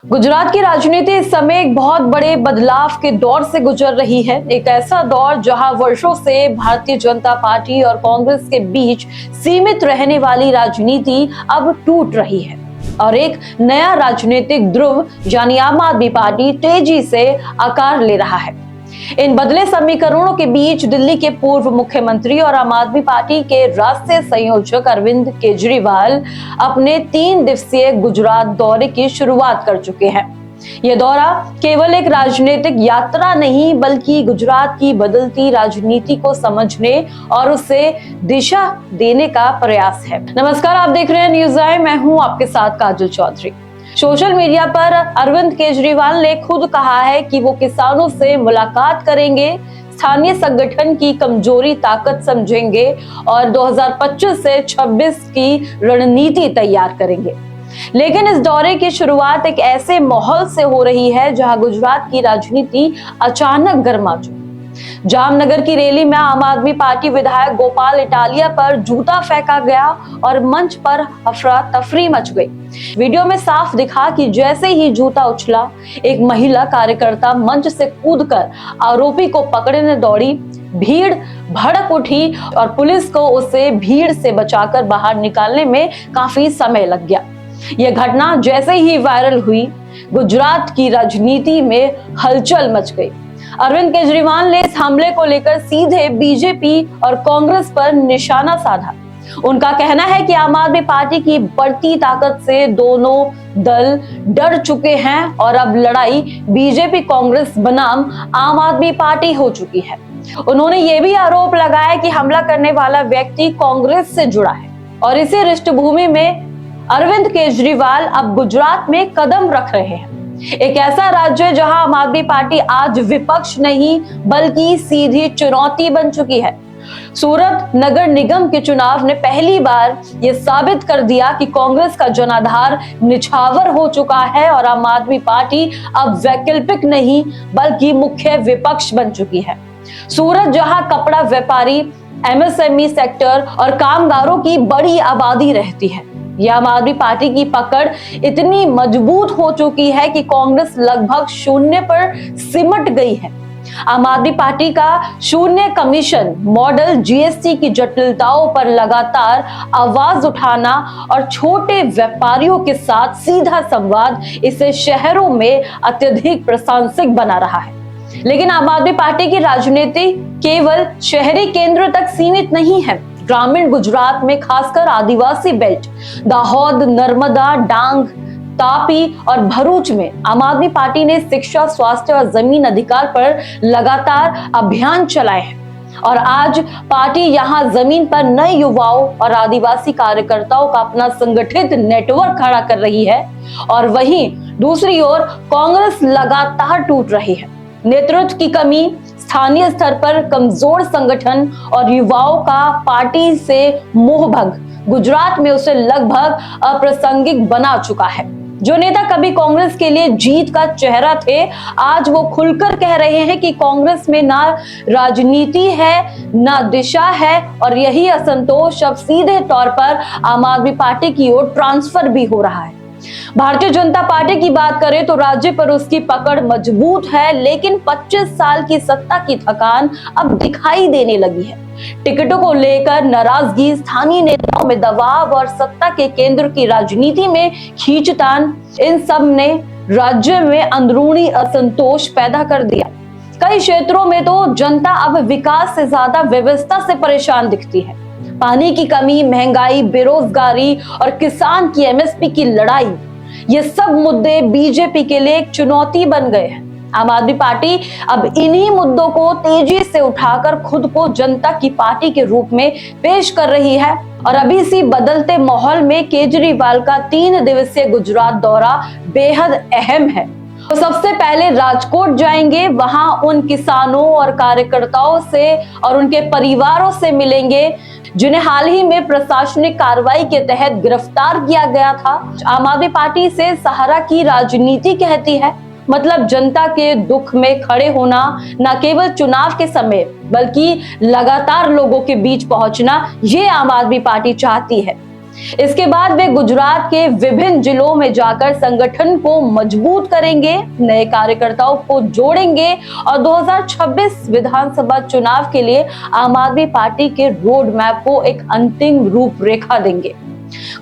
गुजरात की राजनीति इस समय एक बहुत बड़े बदलाव के दौर से गुजर रही है। एक ऐसा दौर जहां वर्षों से भारतीय जनता पार्टी और कांग्रेस के बीच सीमित रहने वाली राजनीति अब टूट रही है और एक नया राजनीतिक ध्रुव यानी आम आदमी पार्टी तेजी से आकार ले रहा है। इन बदले समीकरणों के बीच दिल्ली के पूर्व मुख्यमंत्री और आम आदमी पार्टी के राष्ट्रीय संयोजक अरविंद केजरीवाल अपने 3 दिवसीय गुजरात दौरे की शुरुआत कर चुके हैं। यह दौरा केवल एक राजनीतिक यात्रा नहीं बल्कि गुजरात की बदलती राजनीति को समझने और उसे दिशा देने का प्रयास है। नमस्कार, आप देख रहे हैं न्यूज़ आई, मैं हूं आपके साथ काजल चौधरी। सोशल मीडिया पर अरविंद केजरीवाल ने खुद कहा है कि वो किसानों से मुलाकात करेंगे, स्थानीय संगठन की कमजोरी ताकत समझेंगे और 2025 से 26 की रणनीति तैयार करेंगे। लेकिन इस दौरे की शुरुआत एक ऐसे माहौल से हो रही है जहां गुजरात की राजनीति अचानक गर्मा चुकी। जामनगर की रैली में आम आदमी पार्टी विधायक गोपाल इटालिया पर जूता फेंका गया और मंच पर अफरा तफरी मच गई। वीडियो में साफ दिखा कि जैसे ही जूता उछला, एक महिला कार्यकर्ता मंच से कूदकर आरोपी को पकड़ने दौड़ी। भीड़ भड़क उठी और पुलिस को उसे भीड़ से बचाकर बाहर निकालने में काफी समय लग गया। यह घटना जैसे ही वायरल हुई, गुजरात की राजनीति में हलचल मच गई। अरविंद केजरीवाल ने इस हमले को लेकर सीधे बीजेपी और कांग्रेस पर निशाना साधा। उनका कहना है कि आम आदमी पार्टी की बढ़ती ताकत से दोनों दल डर चुके हैं और अब लड़ाई बीजेपी कांग्रेस बनाम आम आदमी पार्टी हो चुकी है। उन्होंने ये भी आरोप लगाया कि हमला करने वाला व्यक्ति कांग्रेस से जुड़ा है और इसी पृष्ठभूमि में अरविंद केजरीवाल अब गुजरात में कदम रख रहे हैं। एक ऐसा राज्य जहां आम आदमी पार्टी आज विपक्ष नहीं बल्कि सीधी चुनौती बन चुकी है। सूरत नगर निगम के चुनाव ने पहली बार यह साबित कर दिया कि कांग्रेस का जनाधार निछावर हो चुका है और आम आदमी पार्टी अब वैकल्पिक नहीं बल्कि मुख्य विपक्ष बन चुकी है। सूरत जहां कपड़ा व्यापारी, एमएसएमई सेक्टर और कामगारों की बड़ी आबादी रहती है, यह आम आदमी पार्टी की पकड़ इतनी मजबूत हो चुकी है कि कांग्रेस लगभग शून्य पर सिमट गई है। आम आदमी पार्टी का शून्य कमीशन मॉडल, जीएसटी की जटिलताओं पर लगातार आवाज उठाना और छोटे व्यापारियों के साथ सीधा संवाद इसे शहरों में अत्यधिक प्रासंगिक बना रहा है। लेकिन आम आदमी पार्टी की राजनीति केवल शहरी केंद्र तक सीमित नहीं है। ग्रामीण गुजरात में खासकर आदिवासी बेल्ट, दाहोद, नर्मदा, डांग, तापी और भरूच में आम आदमी पार्टी ने शिक्षा, स्वास्थ्य और जमीन अधिकार पर लगातार अभियान चलाए हैं और आज पार्टी यहां जमीन पर नए युवाओं और आदिवासी कार्यकर्ताओं का अपना संगठित नेटवर्क खड़ा कर रही है। और वहीं दूसरी ओर कांग्रेस लगातार टूट रही है। नेतृत्व की कमी, स्थानीय स्तर पर कमजोर संगठन और युवाओं का पार्टी से मोहभंग गुजरात में उसे लगभग अप्रासंगिक बना चुका है। जो नेता कभी कांग्रेस के लिए जीत का चेहरा थे, आज वो खुलकर कह रहे हैं कि कांग्रेस में ना राजनीति है ना दिशा है और यही असंतोष अब सीधे तौर पर आम आदमी पार्टी की ओर ट्रांसफर भी हो रहा है। भारतीय जनता पार्टी की बात करें तो राज्य पर उसकी पकड़ मजबूत है, लेकिन 25 साल की सत्ता की थकान अब दिखाई देने लगी है। टिकटों को लेकर नाराजगी, स्थानीय नेताओं में दबाव और सत्ता के केंद्र की राजनीति में खींचतान, इन सब ने राज्य में अंदरूनी असंतोष पैदा कर दिया। कई क्षेत्रों में तो जनता अब विकास से ज्यादा व्यवस्था से परेशान दिखती है। पानी की कमी, महंगाई, बेरोजगारी और किसान की एमएसपी की लड़ाई, ये सब मुद्दे बीजेपी के लिए एक चुनौती बन गए हैं। आम आदमी पार्टी अब इन्हीं मुद्दों को तेजी से उठाकर खुद को जनता की पार्टी के रूप में पेश कर रही है और अभी इसी बदलते माहौल में केजरीवाल का 3 दिवसीय गुजरात दौरा बेहद अहम है। तो सबसे पहले राजकोट जाएंगे, वहां उन किसानों और कार्यकर्ताओं से और उनके परिवारों से मिलेंगे जिन्हें हाल ही में प्रशासनिक कार्रवाई के तहत गिरफ्तार किया गया था। आम आदमी पार्टी से सहारा की राजनीति कहती है, मतलब जनता के दुख में खड़े होना, न केवल चुनाव के समय बल्कि लगातार लोगों के बीच पहुंचना, ये आम आदमी पार्टी चाहती है। इसके बाद वे गुजरात के विभिन्न जिलों में जाकर संगठन को मजबूत करेंगे, नए कार्यकर्ताओं को जोड़ेंगे और 2026 विधानसभा चुनाव के लिए आम आदमी पार्टी के रोड मैप को एक अंतिम रूपरेखा देंगे।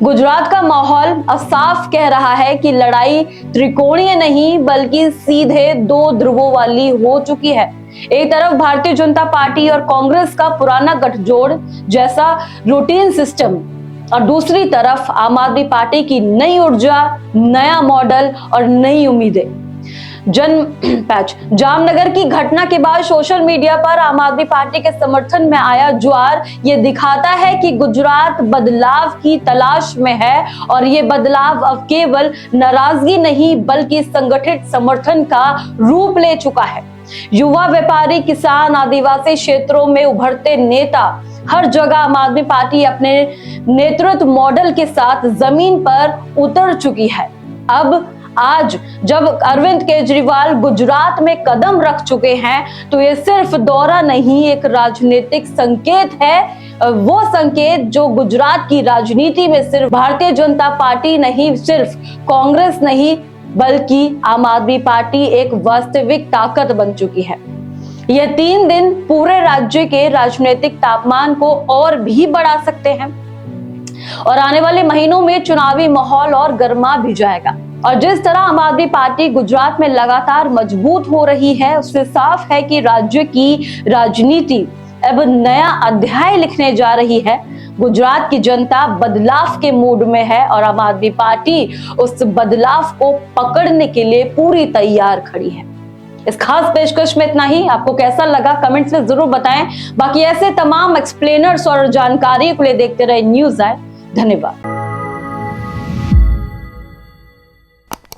गुजरात का माहौल अब साफ कह रहा है कि लड़ाई त्रिकोणीय नहीं बल्कि सीधे दो ध्रुवों वाली हो चुकी है। एक तरफ भारतीय जनता पार्टी और कांग्रेस का पुराना गठजोड़ जैसा रूटीन सिस्टम और दूसरी तरफ आम आदमी पार्टी की नई ऊर्जा, नया मॉडल और नई उम्मीदें। जामनगर की घटना के बाद सोशल मीडिया पर आम आदमी पार्टी के समर्थन में आया ज्वार ये दिखाता है कि गुजरात बदलाव की तलाश में है और ये बदलाव अब केवल नाराजगी नहीं बल्कि संगठित समर्थन का रूप ले चुका है। युवा, व्यापारी, किसान, आदिवासी क्षेत्रों में उभरते नेता, हर जगह आम आदमी पार्टी अपने नेतृत्व मॉडल के साथ जमीन पर उतर चुकी है। अब आज जब अरविंद केजरीवाल गुजरात में कदम रख चुके हैं तो ये सिर्फ दौरा नहीं, एक राजनीतिक संकेत है। वो संकेत जो गुजरात की राजनीति में सिर्फ भारतीय जनता पार्टी नहीं, सिर्फ कांग्रेस नहीं बल्कि आम आदमी पार्टी एक वास्तविक ताकत बन चुकी है। यह 3 दिन पूरे राज्य के राजनीतिक तापमान को और भी बढ़ा सकते हैं और आने वाले महीनों में चुनावी माहौल और गर्मा भी जाएगा। और जिस तरह आम आदमी पार्टी गुजरात में लगातार मजबूत हो रही है उससे साफ है कि राज्य की राजनीति अब नया अध्याय लिखने जा रही है। गुजरात की जनता बदलाव के मूड में है और आम आदमी पार्टी उस बदलाव को पकड़ने के लिए पूरी तैयार खड़ी है। इस खास पेशकश में इतना ही। आपको कैसा लगा कमेंट्स में जरूर बताएं। बाकी ऐसे तमाम एक्सप्लेनर्स और जानकारी के लिए देखते रहे न्यूज़ आए। धन्यवाद।